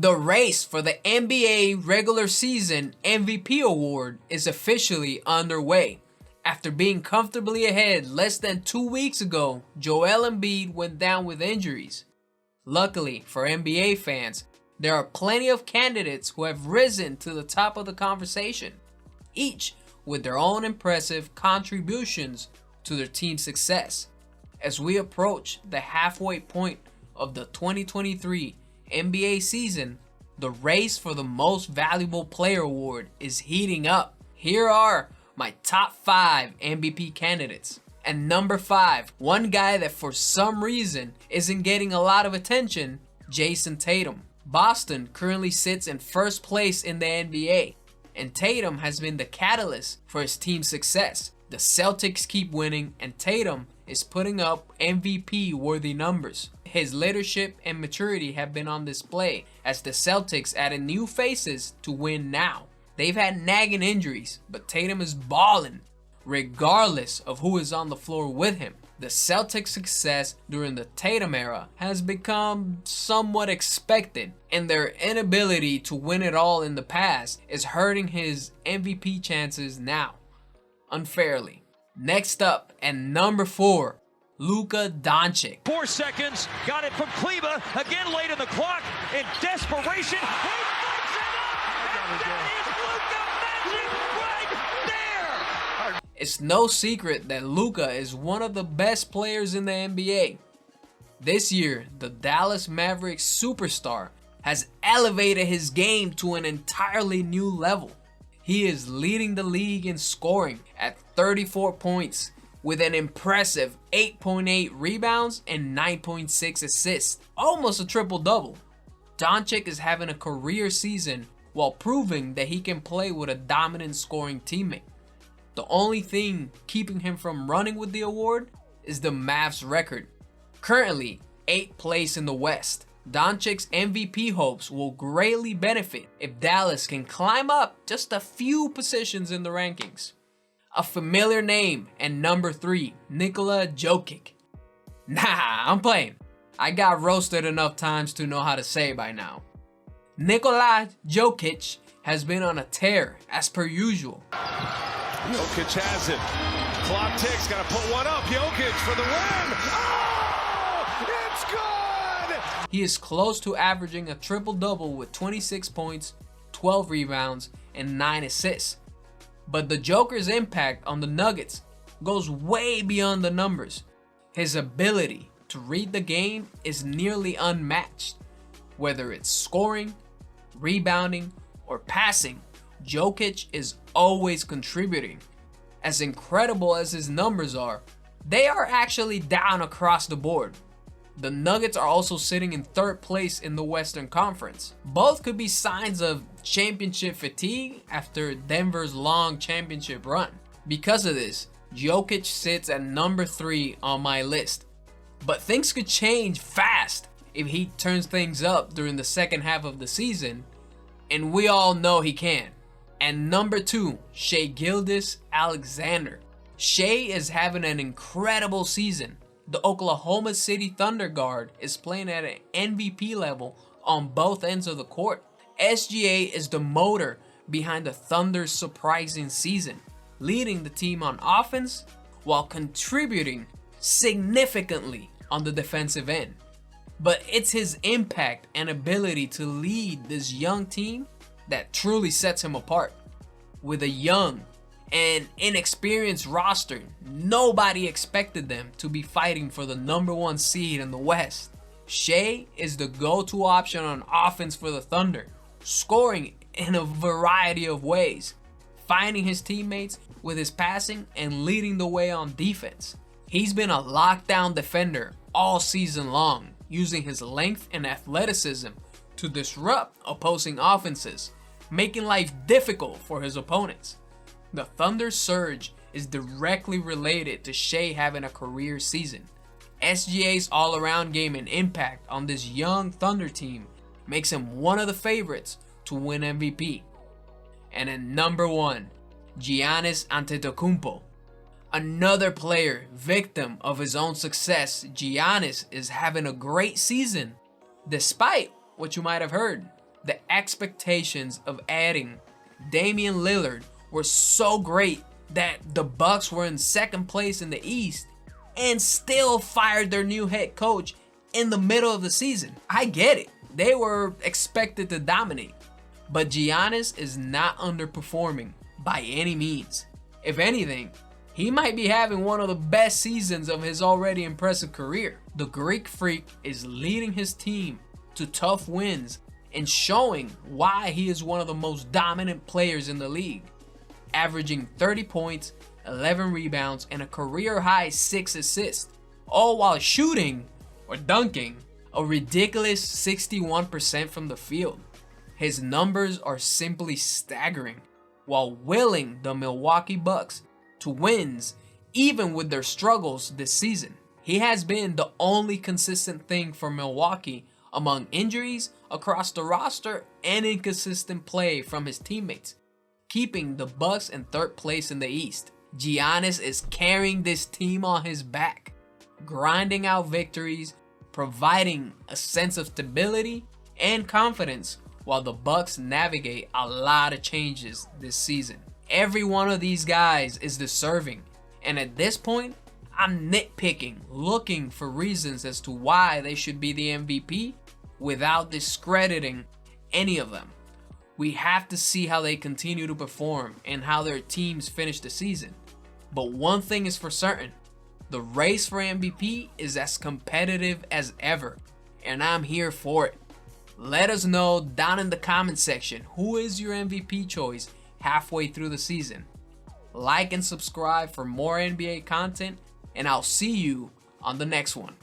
The race for the NBA regular season MVP award is officially underway. After being comfortably ahead less than 2 weeks ago, Joel Embiid went down with injuries. Luckily for NBA fans, there are plenty of candidates who have risen to the top of the conversation, each with their own impressive contributions to their team's success. As we approach the halfway point of the 2023 NBA season, the race for the most valuable player award is heating up. Here are my top 5 MVP candidates. And number 5, one guy that for some reason isn't getting a lot of attention, Jayson Tatum. Boston currently sits in first place in the NBA, and Tatum has been the catalyst for his team's success. The Celtics keep winning, and Tatum is putting up MVP-worthy numbers. His leadership and maturity have been on display as the Celtics added new faces to win now. They've had nagging injuries, but Tatum is balling regardless of who is on the floor with him. The Celtics' success during the Tatum era has become somewhat expected, and their inability to win it all in the past is hurting his MVP chances now, unfairly. Next up, at number 4, Luka Doncic. 4 seconds, got it from Kleba, again late in the clock, in desperation, he puts it up, and that is Luka Magic right there! It's no secret that Luka is one of the best players in the NBA. This year, the Dallas Mavericks superstar has elevated his game to an entirely new level. He is leading the league in scoring at 34 points with an impressive 8.8 rebounds and 9.6 assists, almost a triple-double. Doncic is having a career season while proving that he can play with a dominant scoring teammate. The only thing keeping him from running with the award is the Mavs record. Currently, 8th place in the West. Doncic's MVP hopes will greatly benefit if Dallas can climb up just a few positions in the rankings. A familiar name and number 3, Nikola Jokic. Nah, I'm playing. I got roasted enough times to know how to say it by now. Nikola Jokic has been on a tear as per usual. Jokic has it. Clock ticks, gotta put one up. Jokic for the win. Oh, it's good! He is close to averaging a triple-double with 26 points, 12 rebounds, and 9 assists. But the Joker's impact on the Nuggets goes way beyond the numbers. His ability to read the game is nearly unmatched. Whether it's scoring, rebounding, or passing, Jokic is always contributing. As incredible as his numbers are, they are actually down across the board. The Nuggets are also sitting in 3rd place in the Western Conference. Both could be signs of championship fatigue after Denver's long championship run. Because of this, Jokic sits at number 3 on my list. But things could change fast if he turns things up during the second half of the season, and we all know he can. And number 2, Shai Gilgeous-Alexander. Shai is having an incredible season. The Oklahoma City Thunder guard is playing at an MVP level on both ends of the court. SGA is the motor behind the Thunder's surprising season, leading the team on offense while contributing significantly on the defensive end. But it's his impact and ability to lead this young team that truly sets him apart. With a young and inexperienced roster, nobody expected them to be fighting for the number 1 seed in the West. Shai is the go-to option on offense for the Thunder, scoring in a variety of ways, finding his teammates with his passing and leading the way on defense. He's been a lockdown defender all season long, using his length and athleticism to disrupt opposing offenses, making life difficult for his opponents. The Thunder's surge is directly related to Shai having a career season. SGA's all-around game and impact on this young Thunder team makes him one of the favorites to win MVP. And at number 1, Giannis Antetokounmpo. Another player victim of his own success, Giannis is having a great season, despite what you might have heard. The expectations of adding Damian Lillard were so great that the Bucks were in second place in the East and still fired their new head coach in the middle of the season. I get it. They were expected to dominate. But Giannis is not underperforming by any means. If anything, he might be having one of the best seasons of his already impressive career. The Greek Freak is leading his team to tough wins and showing why he is one of the most dominant players in the league, averaging 30 points, 11 rebounds, and a career-high 6 assists, all while shooting or dunking a ridiculous 61% from the field. His numbers are simply staggering, while willing the Milwaukee Bucks to wins even with their struggles this season. He has been the only consistent thing for Milwaukee among injuries across the roster and inconsistent play from his teammates, keeping the Bucks in third place in the East. Giannis is carrying this team on his back, grinding out victories, providing a sense of stability and confidence while the Bucks navigate a lot of changes this season. Every one of these guys is deserving, and at this point, I'm nitpicking, looking for reasons as to why they should be the MVP without discrediting any of them. We have to see how they continue to perform and how their teams finish the season. But one thing is for certain, the race for MVP is as competitive as ever, and I'm here for it. Let us know down in the comment section who is your MVP choice halfway through the season. Like and subscribe for more NBA content, and I'll see you on the next one.